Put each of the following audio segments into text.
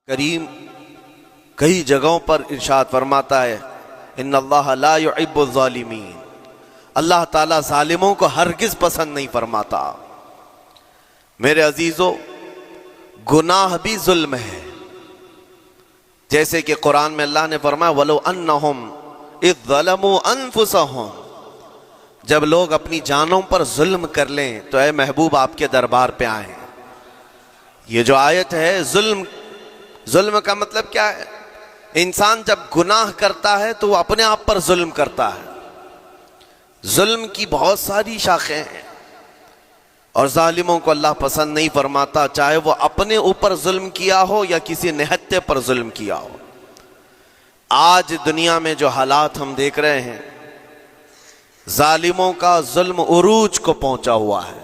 کریم کئی جگہوں پر ارشاد فرماتا ہے ان اللہ لا يحب الظالمین، اللہ تعالیٰ ظالموں کو ہرگز پسند نہیں فرماتا۔ میرے عزیزو، گناہ بھی ظلم ہے، جیسے کہ قرآن میں اللہ نے فرمایا وَلَوْ أَنَّهُمْ إِذْ ظَلَمُوا أَنفُسَهُمْ، جب لوگ اپنی جانوں پر ظلم کر لیں تو اے محبوب آپ کے دربار پہ آئیں۔ یہ جو آیت ہے، ظلم کا مطلب کیا ہے؟ انسان جب گناہ کرتا ہے تو وہ اپنے آپ پر ظلم کرتا ہے۔ ظلم کی بہت ساری شاخیں ہیں اور ظالموں کو اللہ پسند نہیں فرماتا، چاہے وہ اپنے اوپر ظلم کیا ہو یا کسی نہتے پر ظلم کیا ہو۔ آج دنیا میں جو حالات ہم دیکھ رہے ہیں، ظالموں کا ظلم عروج کو پہنچا ہوا ہے،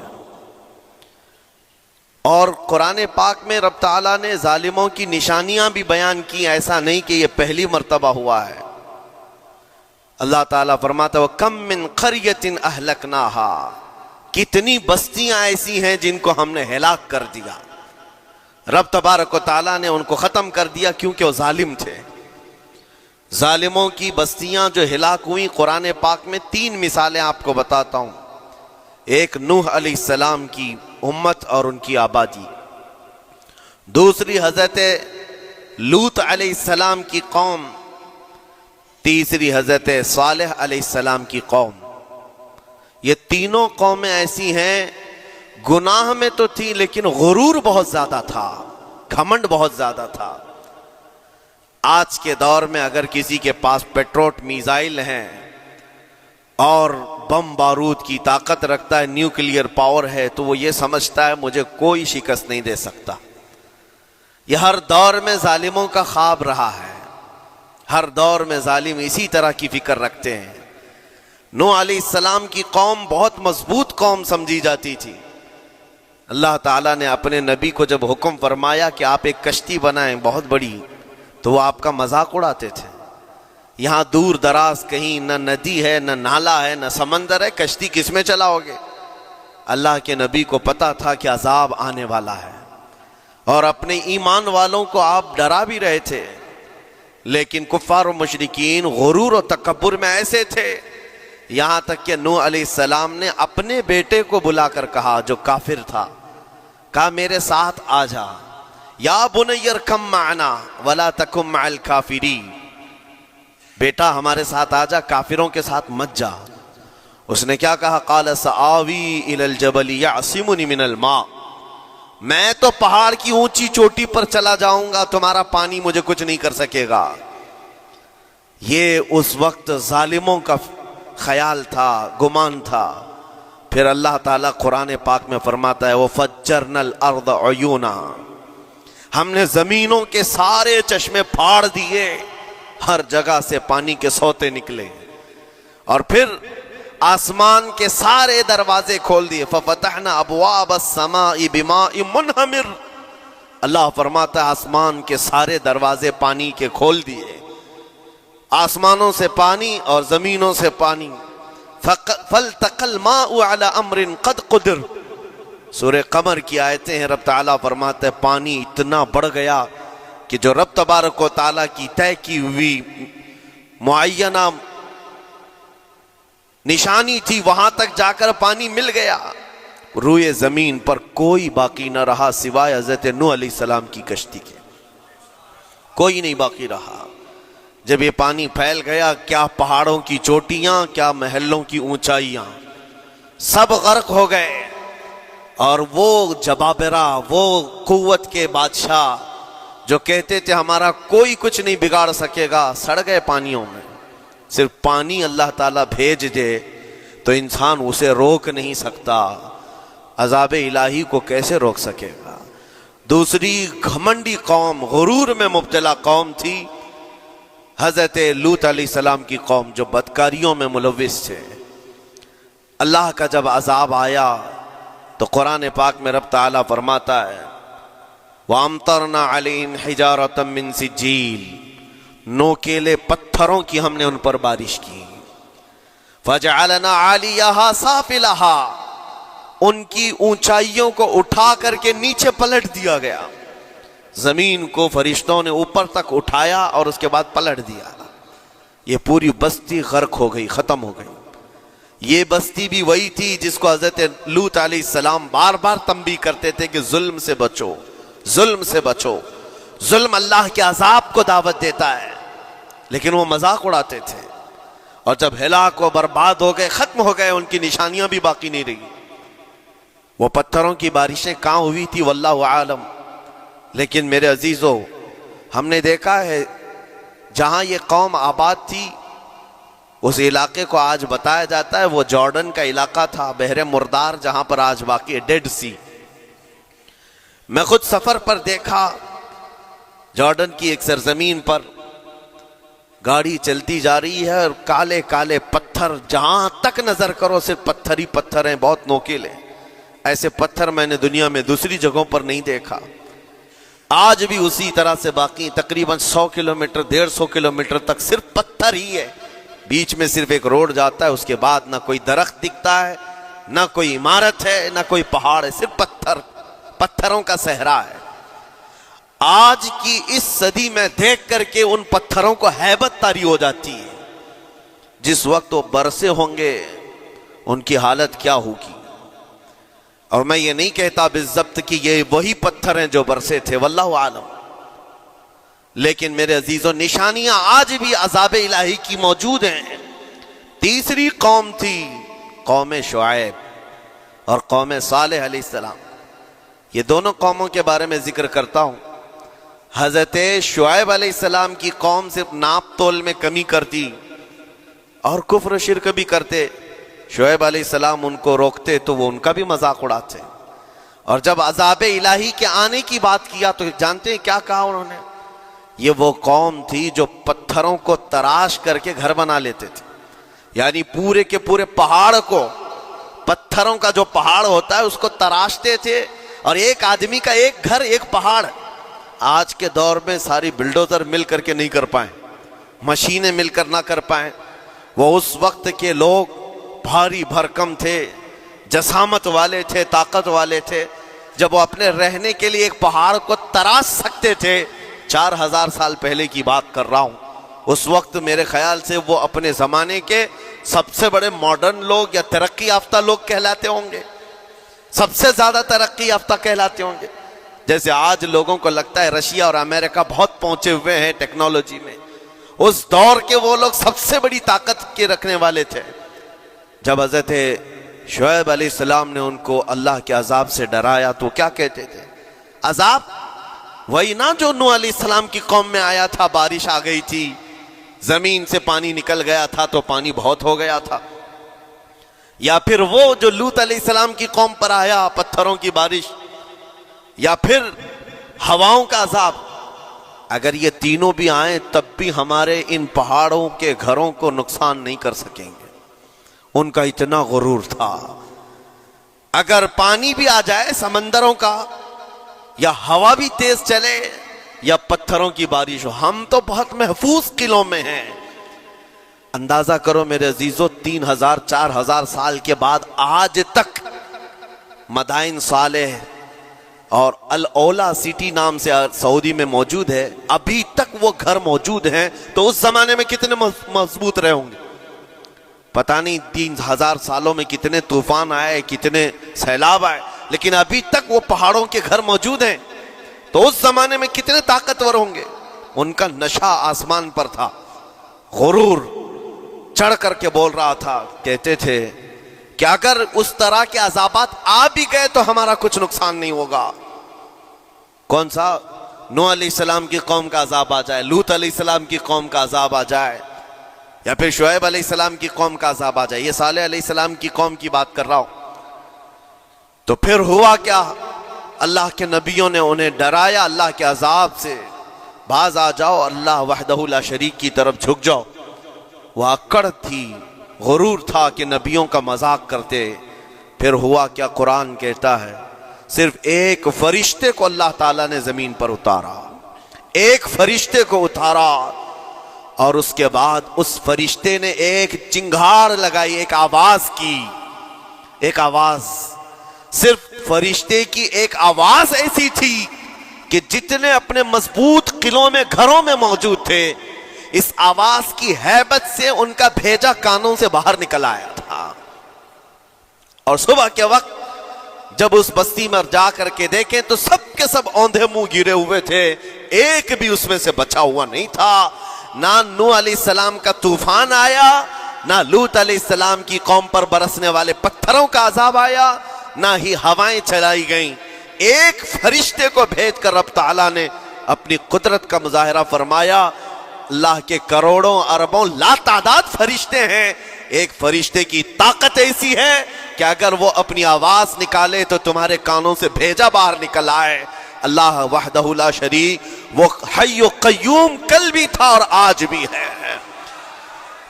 اور قرآن پاک میں رب تعالیٰ نے ظالموں کی نشانیاں بھی بیان کی، ایسا نہیں کہ یہ پہلی مرتبہ ہوا ہے۔ اللہ تعالیٰ فرماتا ہے وَكَم مِّن قَرْيَةٍ أَهْلَكْنَاهَا، کتنی بستیاں ایسی ہیں جن کو ہم نے ہلاک کر دیا۔ رب تبارک و تعالیٰ نے ان کو ختم کر دیا کیونکہ وہ ظالم تھے۔ ظالموں کی بستیاں جو ہلاک ہوئیں، قرآن پاک میں 3 مثالیں آپ کو بتاتا ہوں۔ ایک نوح علیہ السلام کی امت اور ان کی آبادی، دوسری حضرت لوط علیہ السلام کی قوم، تیسری حضرت صالح علیہ السلام کی قوم۔ یہ تینوں قومیں ایسی ہیں، گناہ میں تو تھی لیکن غرور بہت زیادہ تھا، گھمنڈ بہت زیادہ تھا۔ آج کے دور میں اگر کسی کے پاس پیٹروٹ میزائل ہیں اور بم بارود کی طاقت رکھتا ہے، نیوکلیئر پاور ہے، تو وہ یہ سمجھتا ہے مجھے کوئی شکست نہیں دے سکتا۔ یہ ہر دور میں ظالموں کا خواب رہا ہے، ہر دور میں ظالم اسی طرح کی فکر رکھتے ہیں۔ نوح علیہ السلام کی قوم بہت مضبوط قوم سمجھی جاتی تھی۔ اللہ تعالیٰ نے اپنے نبی کو جب حکم فرمایا کہ آپ ایک کشتی بنائیں بہت بڑی، تو وہ آپ کا مذاق اڑاتے تھے۔ یہاں دور دراز کہیں نہ ندی ہے، نہ نالا ہے، نہ سمندر ہے، کشتی کس میں چلاؤ گے؟ اللہ کے نبی کو پتا تھا کہ عذاب آنے والا ہے، اور اپنے ایمان والوں کو آپ ڈرا بھی رہے تھے، لیکن کفار و مشرکین غرور و تکبر میں ایسے تھے، یہاں تک کہ نوح علیہ السلام نے اپنے بیٹے کو بلا کر کہا، جو کافر تھا، کہا میرے ساتھ آ جا، یا بنی ارکم معنا ولا تکن مع الکافرین، بیٹا ہمارے ساتھ آ جا، کافروں کے ساتھ مت جا۔ اس نے کیا کہا؟ قال سآوی الی الجبل یعصمنی من الماء، میں تو پہاڑ کی اونچی چوٹی پر چلا جاؤں گا، تمہارا پانی مجھے کچھ نہیں کر سکے گا۔ یہ اس وقت ظالموں کا خیال تھا، گمان تھا۔ پھر اللہ تعالیٰ قرآن پاک میں فرماتا ہے وَفَجَّرْنَا الْأَرْضَ عُيُونًا، ہم نے زمینوں کے سارے چشمے پھاڑ دیے، ہر جگہ سے پانی کے سوتے نکلے، اور پھر آسمان کے سارے دروازے کھول دیے۔ فَفَتَحْنَا أَبْوَابَ السَّمَاءِ بِمَاءٍ مُنْهَمِرٍ، اللہ فرماتا ہے آسمان کے سارے دروازے پانی کے کھول دیے، آسمانوں سے پانی اور زمینوں سے پانی۔ فَالْتَقَى الْمَاءُ عَلَى أَمْرٍ قَدْ قُدِرَ، سورہ قمر کی آیتیں ہیں، رب تعالیٰ فرماتا ہے پانی اتنا بڑھ گیا کہ جو رب تبارک و تعالیٰ کی طے کی ہوئی معینہ نشانی تھی، وہاں تک جا کر پانی مل گیا۔ روئے زمین پر کوئی باقی نہ رہا سوائے حضرت نوح علیہ السلام کی کشتی کے، کوئی نہیں باقی رہا۔ جب یہ پانی پھیل گیا، کیا پہاڑوں کی چوٹیاں، کیا محلوں کی اونچائیاں، سب غرق ہو گئے، اور وہ جبابرہ، وہ قوت کے بادشاہ جو کہتے تھے ہمارا کوئی کچھ نہیں بگاڑ سکے گا، سڑ گئے پانیوں میں۔ صرف پانی اللہ تعالیٰ بھیج دے تو انسان اسے روک نہیں سکتا، عذاب الہی کو کیسے روک سکے گا؟ دوسری گھمنڈی قوم، غرور میں مبتلا قوم تھی حضرت لوط علیہ السلام کی قوم، جو بدکاریوں میں ملوث تھے۔ اللہ کا جب عذاب آیا تو قرآن پاک میں رب تعالیٰ فرماتا ہے وَأَمْطَرْنَا عَلَيْهِمْ حِجَارَةً مِّن سِجِّيلٍ، نوکیلے پتھروں کی ہم نے ان پر بارش کی۔ فَجَعَلْنَا عَالِيَهَا سَافِلَهَا، ان کی اونچائیوں کو اٹھا کر کے نیچے پلٹ دیا گیا۔ زمین کو فرشتوں نے اوپر تک اٹھایا اور اس کے بعد پلٹ دیا. یہ پوری بستی غرق ہو گئی, ختم ہو گئی. یہ بستی بھی وہی تھی جس کو حضرت لوط علیہ السلام بار بار تنبیہ کرتے تھے کہ ظلم سے بچو, ظلم سے بچو. ظلم اللہ کے عذاب کو دعوت دیتا ہے, لیکن وہ مذاق اڑاتے تھے. اور جب ہلاک و برباد ہو گئے, ختم ہو گئے, ان کی نشانیاں بھی باقی نہیں رہی. وہ پتھروں کی بارشیں کہاں ہوئی تھی واللہ عالم. لیکن میرے عزیزو, ہم نے دیکھا ہے جہاں یہ قوم آباد تھی اس علاقے کو آج بتایا جاتا ہے وہ جارڈن کا علاقہ تھا, بحر مردار, جہاں پر آج باقی ہے ڈیڈ سی. میں خود سفر پر دیکھا, جارڈن کی ایک سرزمین پر گاڑی چلتی جا رہی ہے اور کالے کالے پتھر, جہاں تک نظر کرو صرف پتھر ہی پتھر ہیں, بہت نوکیلے. ایسے پتھر میں نے دنیا میں دوسری جگہوں پر نہیں دیکھا. آج بھی اسی طرح سے باقی تقریباً 100 کلومیٹر 150 کلومیٹر تک صرف پتھر ہی ہے. بیچ میں صرف ایک روڈ جاتا ہے, اس کے بعد نہ کوئی درخت دکھتا ہے, نہ کوئی عمارت ہے, نہ کوئی پہاڑ ہے, صرف پتھر, پتھروں کا صحرا ہے. آج کی اس صدی میں دیکھ کر کے ان پتھروں کو ہیبت طاری ہو جاتی ہے. جس وقت وہ برسے ہوں گے ان کی حالت کیا ہوگی. اور میں یہ نہیں کہتا بالضبط کہ یہ وہی پتھر ہیں جو برسے تھے, واللہ عالم. لیکن میرے عزیزوں, نشانیاں آج بھی عذاب الہی کی موجود ہیں. تیسری قوم تھی قوم شعیب اور قوم صالح علیہ السلام. یہ دونوں قوموں کے بارے میں ذکر کرتا ہوں. حضرت شعیب علیہ السلام کی قوم صرف ناپ تول میں کمی کرتی اور کفر و شرک بھی کرتے. شعیب علیہ السلام ان کو روکتے تو وہ ان کا بھی مذاق اڑاتے. اور جب عذاب الہی کے آنے کی بات کیا تو جانتے ہیں کیا کہا انہوں نے؟ یہ وہ قوم تھی جو پتھروں کو تراش کر کے گھر بنا لیتے تھے. یعنی پورے کے پورے پہاڑ کو, پتھروں کا جو پہاڑ ہوتا ہے اس کو تراشتے تھے, اور ایک آدمی کا ایک گھر ایک پہاڑ. آج کے دور میں ساری بلڈوزر مل کر کے نہیں کر پائیں, مشینیں مل کر نہ کر پائیں. وہ اس وقت کے لوگ بھاری بھرکم تھے, جسامت والے تھے, طاقت والے تھے. جب وہ اپنے رہنے کے لیے ایک پہاڑ کو تراش سکتے تھے, 4000 سال پہلے کی بات کر رہا ہوں, اس وقت میرے خیال سے وہ اپنے زمانے کے سب سے بڑے ماڈرن لوگ یا ترقی یافتہ لوگ کہلاتے ہوں گے, سب سے زیادہ ترقی یافتہ کہلاتے ہوں گے. جیسے آج لوگوں کو لگتا ہے رشیا اور امریکہ بہت پہنچے ہوئے ہیں ٹیکنالوجی میں, اس دور کے وہ لوگ سب سے بڑی طاقت کے رکھنے والے تھے. جب حضرت شعیب علیہ السلام نے ان کو اللہ کے عذاب سے ڈرایا تو کیا کہتے تھے؟ عذاب وہی نا جو نوح علیہ السلام کی قوم میں آیا تھا, بارش آ گئی تھی, زمین سے پانی نکل گیا تھا تو پانی بہت ہو گیا تھا. یا پھر وہ جو لوط علیہ السلام کی قوم پر آیا, پتھروں کی بارش, یا پھر ہواؤں کا عذاب. اگر یہ تینوں بھی آئیں تب بھی ہمارے ان پہاڑوں کے گھروں کو نقصان نہیں کر سکیں گے. ان کا اتنا غرور تھا. اگر پانی بھی آ جائے سمندروں کا, یا ہوا بھی تیز چلے, یا پتھروں کی بارش ہو, ہم تو بہت محفوظ قلعوں میں ہیں. اندازہ کرو میرے عزیزو, 3000-4000 سال کے بعد آج تک مدائن صالح اور الاولا سٹی نام سے سعودی میں موجود ہے, ابھی تک وہ گھر موجود ہیں. تو اس زمانے میں کتنے مضبوط رہے ہوں گے پتہ نہیں. 3000 سالوں میں کتنے طوفان آئے, کتنے سیلاب آئے, لیکن ابھی تک وہ پہاڑوں کے گھر موجود ہیں. تو اس زمانے میں کتنے طاقتور ہوں گے. ان کا نشہ آسمان پر تھا, غرور چڑھ کر کے بول رہا تھا. کہتے تھے کہ اگر اس طرح کے عذابات آ بھی گئے تو ہمارا کچھ نقصان نہیں ہوگا. کون سا؟ نوح علیہ السلام کی قوم کا عذاب آ جائے, لوط علیہ السلام کی قوم کا عذاب آ جائے, یا پھر شعیب علیہ السلام کی قوم کا عذاب آ جائے. یہ صالح علیہ السلام کی قوم کی بات کر رہا ہوں. تو پھر ہوا کیا؟ اللہ کے نبیوں نے انہیں ڈرایا اللہ کے عذاب سے, باز آ جاؤ, اللہ وحدہ لا شریک کی طرف جھک جاؤ. وہ اکڑ تھی, غرور تھا کہ نبیوں کا مذاق کرتے. پھر ہوا کیا؟ قرآن کہتا ہے صرف ایک فرشتے کو اللہ تعالیٰ نے زمین پر اتارا, ایک فرشتے کو اتارا, اور اس کے بعد اس فرشتے نے ایک چنگھاڑ لگائی, ایک آواز کی, ایک آواز. صرف فرشتے کی ایک آواز ایسی تھی کہ جتنے اپنے مضبوط قلعوں میں گھروں میں موجود تھے، اس آواز کی ہیبت سے ان کا بھیجا کانوں سے باہر نکل آیا تھا. اور صبح کے وقت جب اس بستی میں جا کر کے دیکھیں تو سب کے سب اوندھے منہ گرے ہوئے تھے، ایک بھی اس میں سے بچا ہوا نہیں تھا. نہ نوح علیہ السلام کا طوفان آیا، نہ لوط علیہ السلام کی قوم پر برسنے والے پتھروں کا عذاب آیا، نہ ہی ہوائیں چلائی گئیں. ایک فرشتے کو بھیج کر رب تعالیٰ نے اپنی قدرت کا مظاہرہ فرمایا. اللہ کے کروڑوں اربوں لا تعداد فرشتے ہیں، ایک فرشتے کی طاقت ایسی ہے کہ اگر وہ اپنی آواز نکالے تو تمہارے کانوں سے بھیجا باہر نکل آئے. اللہ وحدہ لا شریک، وہ حی و قیوم کل بھی تھا اور آج بھی ہے.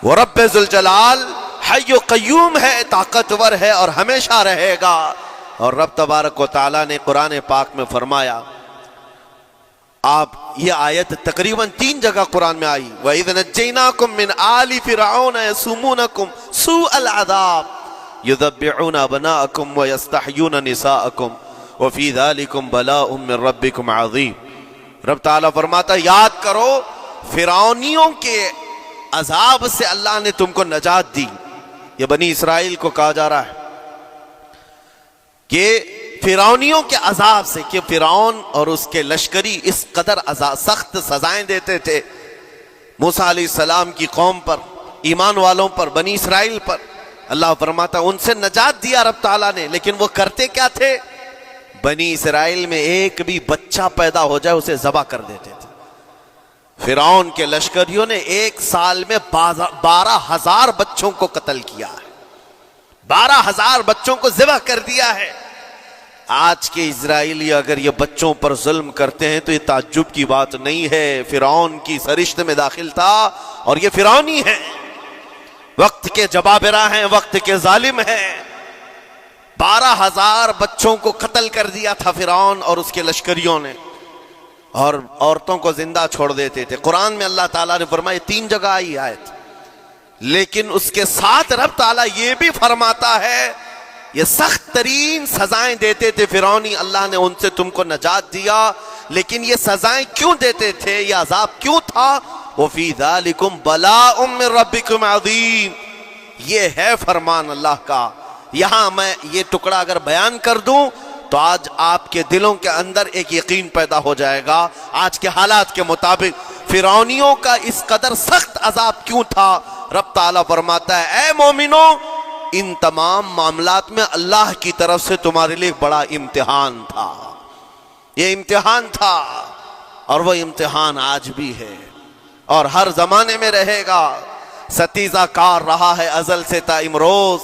وہ رب ذوالجلال حی و قیوم ہے، طاقتور ہے اور ہمیشہ رہے گا. اور رب تبارک و تعالیٰ نے قرآن پاک میں فرمایا، آپ یہ آیت تقریباً 3 جگہ قرآن میں آئی، وَإِذْ نَجَّيْنَاكُمْ مِنْ آلِ فِرْعَوْنَ يَسُومُونَكُمْ سُوءَ الْعَذَابِ يُذَبِّحُونَ أَبْنَاءَكُمْ وَيَسْتَحْيُونَ نِسَاءَكُمْ وَفِي ذَلِكُمْ بَلَاءٌ مِّن رَبِّكُمْ عَظِيمٌ. رب تعالیٰ فرماتا یاد کرو فرعونیوں کے عذاب سے اللہ نے تم کو نجات دی. یہ بنی اسرائیل کو کہا جا رہا ہے کہ فرعونیوں کے عذاب سے، کہ فرعون اور اس کے لشکری اس قدر سخت سزائیں دیتے تھے موسیٰ علیہ السلام کی قوم پر، ایمان والوں پر، بنی اسرائیل پر. اللہ فرماتا ان سے نجات دیا رب تعالیٰ نے، لیکن وہ کرتے کیا تھے؟ بنی اسرائیل میں ایک بھی بچہ پیدا ہو جائے اسے ذبح کر دیتے تھے. فرعون کے لشکریوں نے ایک سال میں 12,000 بچوں کو قتل کیا ہے، 12,000 بچوں کو ذبح کر دیا ہے. آج کے اسرائیلی اگر یہ بچوں پر ظلم کرتے ہیں تو یہ تعجب کی بات نہیں ہے. فرعون کی سرشت میں داخل تھا اور یہ فرعونی ہیں، وقت کے جبابرہ ہیں، وقت کے ظالم ہیں. 12,000 بچوں کو قتل کر دیا تھا فرعون اور اس کے لشکریوں نے، اور عورتوں کو زندہ چھوڑ دیتے تھے. قرآن میں اللہ تعالیٰ نے فرمایا 3 جگہ آئی آیت، لیکن اس کے ساتھ رب تعالیٰ یہ بھی فرماتا ہے یہ سخت ترین سزائیں دیتے تھے فرعونی، اللہ نے ان سے تم کو نجات دیا. لیکن یہ سزائیں کیوں دیتے تھے، یہ عذاب کیوں تھا؟ وَفِي ذَلِكُمْ بَلَاءٌ مِّن رَبِّكُمْ عَظِيمٌ. یہ ہے فرمان اللہ کا. یہاں میں یہ ٹکڑا اگر بیان کر دوں تو آج آپ کے دلوں کے اندر ایک یقین پیدا ہو جائے گا آج کے حالات کے مطابق فرعونیوں کا اس قدر سخت عذاب کیوں تھا. رب تعالیٰ فرماتا ہے اے مومنو، ان تمام معاملات میں اللہ کی طرف سے تمہارے لیے بڑا امتحان تھا. یہ امتحان تھا اور وہ امتحان آج بھی ہے اور ہر زمانے میں رہے گا. ستیزہ کار رہا ہے ازل سے تا امروز،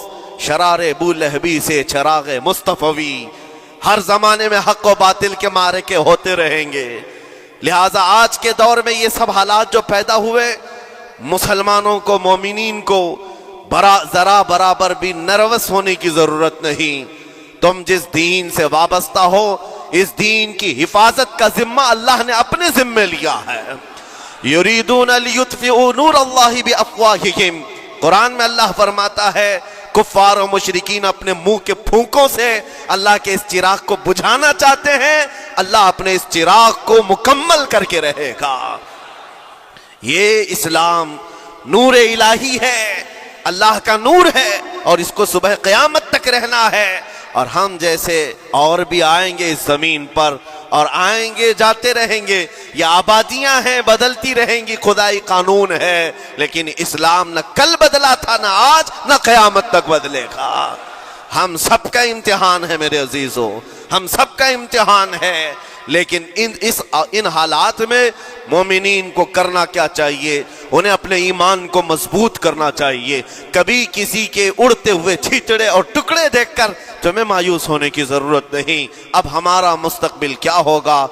شرار ابو لہبی سے چراغ مصطفی. ہر زمانے میں حق و باطل کے معرکے ہوتے رہیں گے. لہٰذا آج کے دور میں یہ سب حالات جو پیدا ہوئے، مسلمانوں کو، مومنین کو ذرا برابر بھی نروس ہونے کی ضرورت نہیں. تم جس دین سے وابستہ ہو، اس دین کی حفاظت کا ذمہ اللہ نے اپنے ذمہ لیا ہے. یریدون لیطفئوا نور اللہ بافواہہم. قرآن میں اللہ فرماتا ہے کفار و مشرکین اپنے منہ کے پھونکوں سے اللہ کے اس چراغ کو بجھانا چاہتے ہیں، اللہ اپنے اس چراغ کو مکمل کر کے رہے گا. یہ اسلام نور الہی ہے، اللہ کا نور ہے اور اس کو صبح قیامت تک رہنا ہے. اور ہم جیسے اور بھی آئیں گے اس زمین پر اور آئیں گے جاتے رہیں گے. یہ آبادیاں ہیں، بدلتی رہیں گی، خدائی قانون ہے، لیکن اسلام نہ کل بدلا تھا، نہ آج، نہ قیامت تک بدلے گا. ہم سب کا امتحان ہے میرے عزیزو، ہم سب کا امتحان ہے. لیکن ان حالات میں مومنین کو کرنا کیا چاہیے؟ انہیں اپنے ایمان کو مضبوط کرنا چاہیے. کبھی کسی کے اڑتے ہوئے چھیٹڑے اور ٹکڑے دیکھ کر تمہیں مایوس ہونے کی ضرورت نہیں. اب ہمارا مستقبل کیا ہوگا؟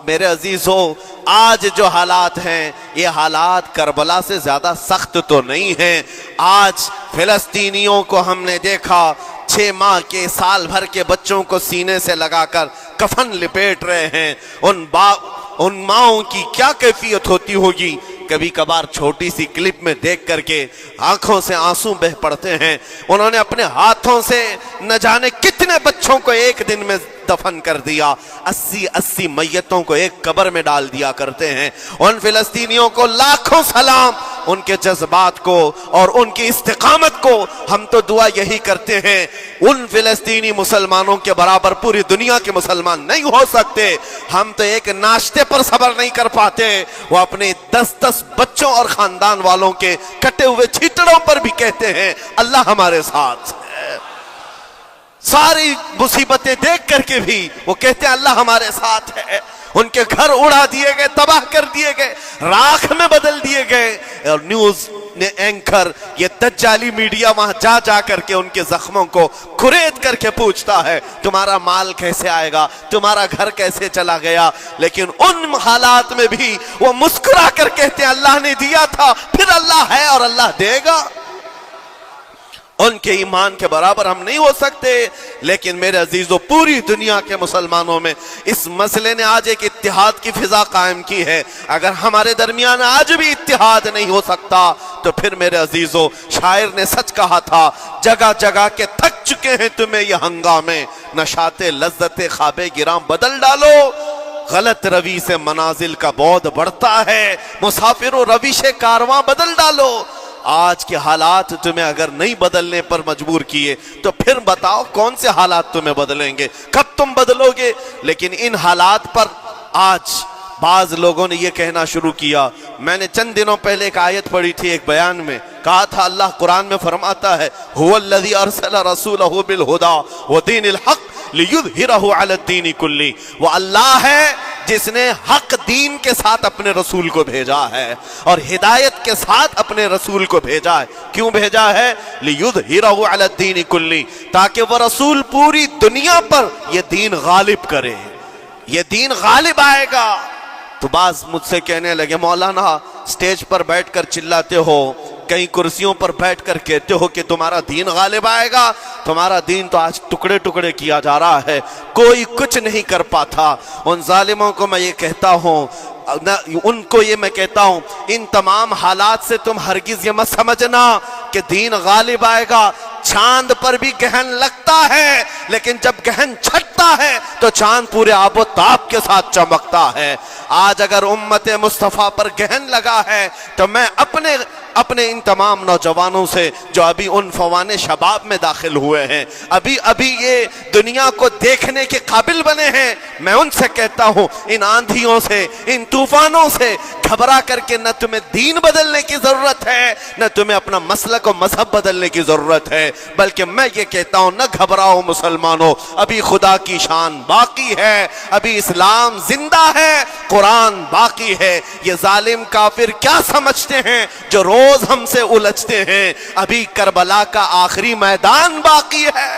میرے عزیزو، آج جو حالات ہیں یہ حالات کربلا سے زیادہ سخت تو نہیں ہیں. آج فلسطینیوں کو ہم نے دیکھا 6 ماہ کے، سال بھر کے بچوں کو سینے سے لگا کر کفن لپیٹ رہے ہیں. ان ماؤں کی کیا کیفیت ہوتی ہوگی کبھی کبھار چھوٹی سی کلپ میں دیکھ کر کے آنکھوں سے آنسو بہ پڑتے ہیں. انہوں نے اپنے ہاتھوں سے نہ جانے کتنے بچوں کو ایک دن میں دفن کر دیا. 80 میتوں کو ایک قبر میں ڈال دیا کرتے ہیں. ان فلسطینیوں کو لاکھوں سلام, ان کے جذبات کو اور ان کی استقامت کو. ہم تو دعا یہی کرتے ہیں ان فلسطینی مسلمانوں کے برابر پوری دنیا کے مسلمان نہیں ہو سکتے. ہم تو ایک ناشتے پر صبر نہیں کر پاتے, وہ اپنے 10 بچوں اور خاندان والوں کے کٹے ہوئے چھیٹڑوں پر بھی کہتے ہیں اللہ ہمارے ساتھ ہے. ساری مصیبتیں دیکھ کر کے بھی وہ کہتے ہیں اللہ ہمارے ساتھ ہے. ان کے گھر اڑا دیے گئے, تباہ کر دیے گئے, راکھ میں بدل دیے گئے. اور نیوز نے اینکر یہ دجالی میڈیا وہاں جا جا کر کے ان کے زخموں کو کھرید کر کے پوچھتا ہے تمہارا مال کیسے آئے گا, تمہارا گھر کیسے چلا گیا. لیکن ان حالات میں بھی وہ مسکرا کر کہتے ہیں اللہ نے دیا تھا, پھر اللہ ہے اور اللہ دے گا. ان کے ایمان کے برابر ہم نہیں ہو سکتے. لیکن میرے عزیزو, پوری دنیا کے مسلمانوں میں اس مسئلے نے آج ایک اتحاد کی فضا قائم کی ہے. اگر ہمارے درمیان آج بھی اتحاد نہیں ہو سکتا تو پھر میرے عزیزو, شاعر نے سچ کہا تھا جگہ جگہ کے تھک چکے ہیں تمہیں یہ ہنگامے, نشاط لذت خواب گراں بدل ڈالو. غلط روی سے منازل کا بعد بڑھتا ہے, مسافرو روش کارواں بدل ڈالو. آج کے حالات تمہیں اگر نہیں بدلنے پر مجبور کیے تو پھر بتاؤ کون سے حالات تمہیں بدلیں گے, کب تم بدلو گے. لیکن ان حالات پر آج بعض لوگوں نے یہ کہنا شروع کیا. میں نے چند دنوں پہلے ایک آیت پڑھی تھی, ایک بیان میں کہا تھا اللہ قرآن میں فرماتا ہے هو الذی ارسل رسولہ بالہدی ودین الحق لیظہرہ علی الدین کلہ. وہ اللہ ہے جس نے حق دین کے ساتھ اپنے رسول کو بھیجا ہے اور ہدایت کے ساتھ اپنے رسول کو بھیجا ہے. کیوں بھیجا ہے؟ لیظہرہ علی الدین کلہ, تاکہ وہ رسول پوری دنیا پر یہ دین غالب کرے. یہ دین غالب آئے گا. تو بعض مجھ سے کہنے لگے مولانا سٹیج پر بیٹھ کر چلاتے ہو, کئی کرسیوں پر بیٹھ کر کہتے ہو کہ تمہارا دین غالب آئے گا. تمہارا دین تو آج ٹکڑے ٹکڑے کیا جا رہا ہے, کوئی کچھ نہیں کر پاتا. ان ظالموں کو میں یہ کہتا ہوں, ان کو یہ میں کہتا ہوں, ان تمام حالات سے تم ہرگز یہ مت سمجھنا کہ دین غالب آئے گا. چاند پر بھی گہن لگتا ہے, لیکن جب گہن چھٹتا ہے تو چاند پورے آب و تاب کے ساتھ چمکتا ہے. آج اگر امت مصطفیٰ پر گہن لگا ہے تو میں اپنے ان تمام نوجوانوں سے جو ابھی ان فوان شباب میں داخل ہوئے ہیں, ابھی یہ دنیا کو دیکھنے کے قابل بنے ہیں, میں ان سے کہتا ہوں ان آندھیوں سے, ان طوفانوں سے گھبرا کر کے نہ تمہیں دین بدلنے کی ضرورت ہے, نہ تمہیں اپنا مسلک و مذہب بدلنے کی ضرورت ہے, بلکہ میں یہ کہتا ہوں نہ گھبراؤ مسلمانوں, ابھی خدا کی شان باقی ہے, ابھی اسلام زندہ ہے, قرآن باقی ہے. یہ ظالم کافر کیا سمجھتے ہیں جو روز ہم سے الجھتے ہیں, ابھی کربلا کا آخری میدان باقی ہے.